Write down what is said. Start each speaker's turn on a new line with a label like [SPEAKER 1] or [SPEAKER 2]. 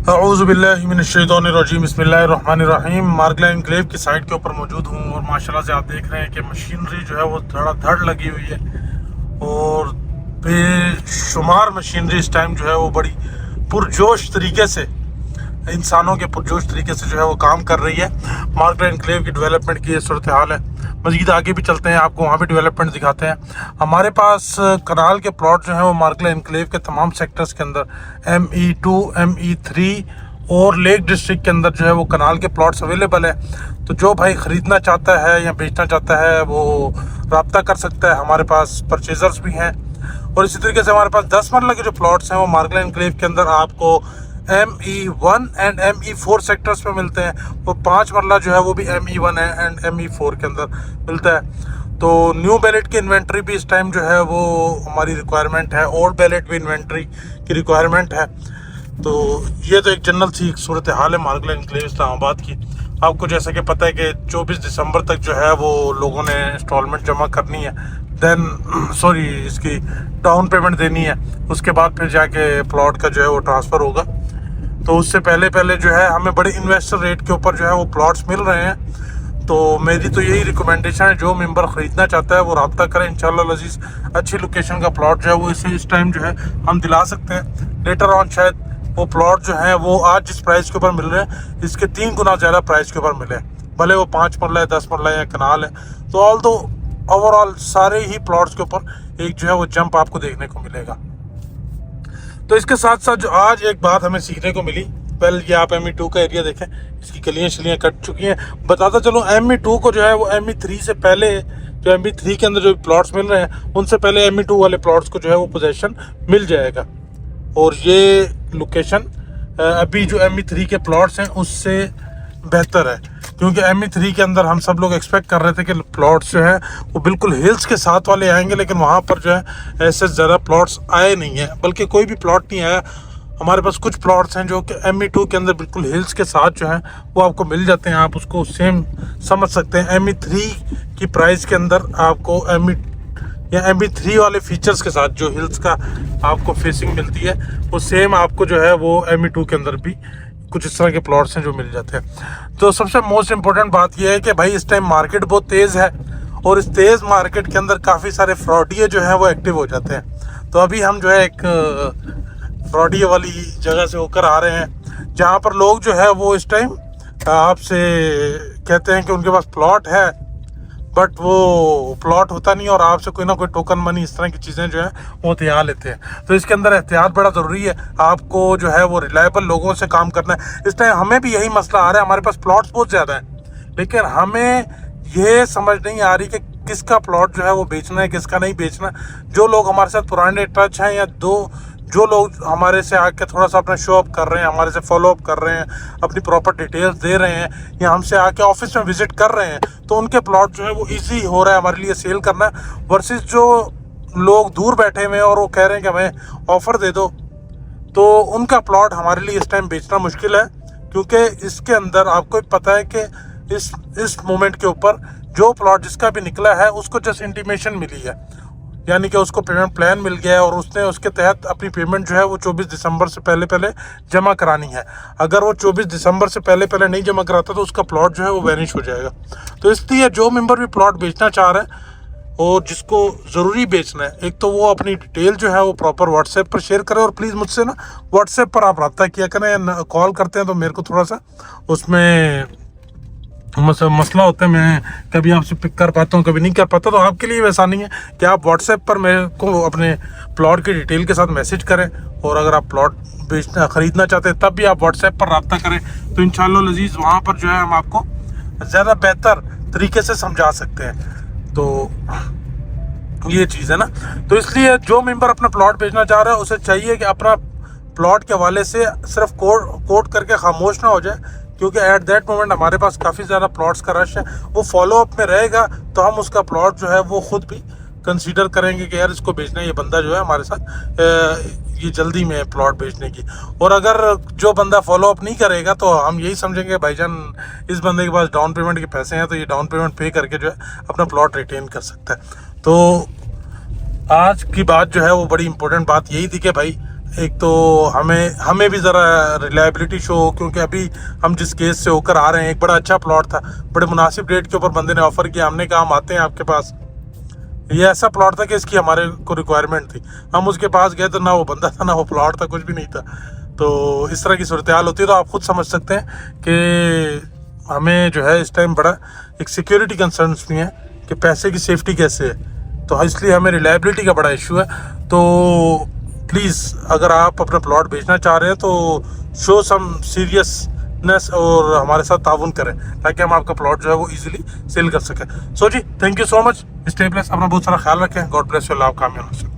[SPEAKER 1] औज़ुबिल्लाहिमिनश्शैतानिर्रजीम बिस्मिल्लाहिर्रहमानिर्रहीम। मार्गला एनक्लेव की साइट के ऊपर मौजूद हूँ और माशाल्लाह से आप देख रहे हैं कि मशीनरी जो है वो धड़ाधड़ लगी हुई है और बेशुमार मशीनरी इस टाइम जो है वो बड़ी पुरजोश तरीके से इंसानों के पुरजोश तरीके से जो है वो काम कर रही है। मार्गला एनक्लेव की डेवलपमेंट की ये सूरत हाल है। मज़ीद आगे भी चलते हैं, आपको वहाँ भी डेवलपमेंट दिखाते हैं। हमारे पास कनाल के प्लॉट जो हैं वो मार्गला एनक्लेव के तमाम सेक्टर्स के अंदर ME2 ME3 और लेक डिस्ट्रिक्ट के अंदर जो है वो कनाल के प्लॉट्स अवेलेबल है। तो जो भाई ख़रीदना चाहता है या बेचना चाहता है वो रब्ता कर सकता है। हमारे पास परचेजर्स भी हैं और इसी तरीके से हमारे पास 10 मरला के जो प्लॉट्स हैं वो मार्गला एनक्लेव के अंदर आपको ME1 एंड ME4 सेक्टर्स में मिलते हैं। वो 5 मरला जो है वो भी ME1 एंड ME4 के अंदर मिलता है। तो न्यू बैलेट की इन्वेंट्री भी इस टाइम जो है वो हमारी रिक्वायरमेंट है, ओल्ड बैलेट भी इन्वेंट्री की रिक्वायरमेंट है। तो ये तो एक जनरल सी सूरत हाल है मार्गला एनक्लेव इस्लामाबाद की। आपको जैसा कि पता है कि 24 दिसंबर तक जो है वो लोगों ने इंस्टॉलमेंट जमा करनी है, इसकी डाउन पेमेंट देनी है। उसके बाद फिर जाके प्लॉट का जो है वो ट्रांसफ़र होगा। तो उससे पहले जो है हमें बड़े इन्वेस्टर रेट के ऊपर जो है वो प्लॉट्स मिल रहे हैं। तो मेरी तो यही रिकमेंडेशन है, जो मेंबर ख़रीदना चाहता है वो रब्ता करें। इंशाल्लाह अज़ीज़ अच्छी लोकेशन का प्लॉट जो है वो इस टाइम जो है हम दिला सकते हैं। लेटर ऑन शायद वो प्लॉट जो है वो आज जिस प्राइस के ऊपर मिल रहे हैं इसके 3 गुना ज़्यादा प्राइस के ऊपर मिले, भले वो 5 मरला है, 10 मरला या कनाल है। तो ऑल तो ओवरऑल सारे ही प्लॉट्स के ऊपर एक जो है वो जंप आपको देखने को मिलेगा। तो इसके साथ साथ जो आज एक बात हमें सीखने को मिली, पहले ये आप ME2 का एरिया देखें, इसकी कलियाँ शलियाँ कट चुकी हैं। बताता चलो ME2 को जो है वो ME3 से पहले, जो ME3 के अंदर जो प्लॉट्स मिल रहे हैं उनसे पहले ME2 वाले प्लॉट्स को जो है वो पोजेशन मिल जाएगा। और ये लोकेशन अभी जो ME3 के प्लॉट्स हैं उससे बेहतर है, क्योंकि ME3 के अंदर हम सब लोग एक्सपेक्ट कर रहे थे कि प्लॉट्स जो है वो बिल्कुल हिल्स के साथ वाले आएंगे, लेकिन वहाँ पर जो है ऐसे ज़्यादा प्लॉट्स आए नहीं हैं, बल्कि कोई भी प्लॉट नहीं आया। हमारे पास कुछ प्लॉट्स हैं जो कि ME2 के अंदर बिल्कुल हिल्स के साथ जो है वो आपको मिल जाते हैं। आप उसको सेम समझ सकते हैं, ME3 की प्राइस के अंदर आपको ME3 वाले फीचर्स के साथ जो हिल्स का आपको फेसिंग मिलती है वो सेम आपको जो है वो ME2 के अंदर भी कुछ इस तरह के प्लॉट्स हैं जो मिल जाते हैं। तो सबसे मोस्ट इम्पोर्टेंट बात यह है कि भाई इस टाइम मार्केट बहुत तेज़ है और इस तेज़ मार्केट के अंदर काफ़ी सारे फ्रॉडिये जो हैं वो एक्टिव हो जाते हैं। तो अभी हम जो है एक फ्रॉडिये वाली जगह से होकर आ रहे हैं, जहाँ पर लोग जो है वो इस टाइम आपसे कहते हैं कि उनके पास प्लॉट है, बट वो प्लॉट होता नहीं और आपसे कोई ना कोई टोकन मनी इस तरह की चीज़ें जो है वो तैयार लेते हैं। तो इसके अंदर एहतियात बड़ा ज़रूरी है। आपको जो है वो रिलायबल लोगों से काम करना है। इस टाइम हमें भी यही मसला आ रहा है, हमारे पास प्लॉट्स बहुत ज़्यादा हैं, लेकिन हमें ये समझ नहीं आ रही कि किसका प्लॉट जो है वो बेचना है, किसका नहीं बेचना। जो लोग हमारे साथ पुराने टच हैं या जो लोग हमारे से आके थोड़ा सा अपना शो अप कर रहे हैं, हमारे से फॉलो अप कर रहे हैं, अपनी प्रॉपर डिटेल्स दे रहे हैं या हमसे आके ऑफिस में विजिट कर रहे हैं, तो उनके प्लॉट जो है वो इजी हो रहा है हमारे लिए सेल करना, वर्सेस जो लोग दूर बैठे हुए हैं और वो कह रहे हैं कि हमें ऑफ़र दे दो, तो उनका प्लॉट हमारे लिए इस टाइम बेचना मुश्किल है। क्योंकि इसके अंदर आपको पता है कि इस मोमेंट के ऊपर जो प्लॉट जिसका भी निकला है उसको जस्ट इंटीमेशन मिली है, यानी कि उसको पेमेंट प्लान मिल गया है और उसने उसके तहत अपनी पेमेंट जो है वो 24 दिसंबर से पहले जमा करानी है। अगर वो 24 दिसंबर से पहले नहीं जमा कराता तो उसका प्लॉट जो है वो वैनिश हो जाएगा। तो इसलिए जो मेंबर भी प्लॉट बेचना चाह रहे हैं और जिसको ज़रूरी बेचना है, एक तो वो अपनी डिटेल जो है वो प्रॉपर व्हाट्सएप पर शेयर करें। और प्लीज़ मुझसे ना व्हाट्सएप पर आप रब्ता किया करें। कॉल करते हैं तो मेरे को थोड़ा सा उसमें मसला होता है, मैं कभी आपसे पिक कर पाता हूँ, कभी नहीं कर पाता। तो आपके लिए वैसा नहीं है कि आप व्हाट्सएप पर मेरे को अपने प्लॉट की डिटेल के साथ मैसेज करें, और अगर आप प्लॉट ख़रीदना चाहते हैं तब भी आप व्हाट्सएप पर रब्ता करें। तो इंशाअल्लाह अज़ीज़ वहाँ पर जो है हम आपको ज़्यादा बेहतर तरीके से समझा सकते हैं। तो ये चीज़ है ना। तो इसलिए जो मेंबर अपना प्लॉट बेचना चाह रहा है उसे चाहिए कि अपना प्लॉट के हवाले से सिर्फ कोट करके खामोश ना हो जाए, क्योंकि एट दैट मोमेंट हमारे पास काफ़ी ज़्यादा प्लॉट्स का रश है। वो फॉलो अप में रहेगा तो हम उसका प्लॉट जो है वो ख़ुद भी कंसीडर करेंगे कि यार इसको बेचना है, ये बंदा जो है हमारे साथ ये जल्दी में है प्लॉट बेचने की। और अगर जो बंदा फॉलो अप नहीं करेगा तो हम यही समझेंगे भाईजान इस बंदे के पास डाउन पेमेंट के पैसे हैं, तो ये डाउन पेमेंट पे करके जो है अपना प्लॉट रिटेन कर सकता है। तो आज की बात जो है वो बड़ी इंपॉर्टेंट बात यही थी कि भाई एक तो हमें भी ज़रा रिलायबिलिटी शो हो, क्योंकि अभी हम जिस केस से होकर आ रहे हैं, एक बड़ा अच्छा प्लॉट था, बड़े मुनासिब रेट के ऊपर बंदे ने ऑफ़र किया, हमने कहा हम आते हैं आपके पास। ये ऐसा प्लॉट था कि इसकी हमारे को रिक्वायरमेंट थी, हम उसके पास गए तो ना वो बंदा था ना वो प्लॉट था, कुछ भी नहीं था। तो इस तरह की सूरत हाल होती है, तो आप खुद समझ सकते हैं कि हमें जो है इस टाइम बड़ा एक सिक्योरिटी कंसर्न्स भी हैं कि पैसे की सेफ्टी कैसे है, तो इसलिए हमें रिलायबिलिटी का बड़ा इशू है। तो प्लीज़ अगर आप अपना प्लॉट बेचना चाह रहे हैं तो शो सम सीरियसनेस और हमारे साथ ताउन करें, ताकि हम आपका प्लॉट जो है वो इजीली सेल कर सकें। So ji, thank you so much. Stay blessed, अपना बहुत सारा ख्याल रखें। गॉड ब्लेस यू, अल्लाह कामयाब।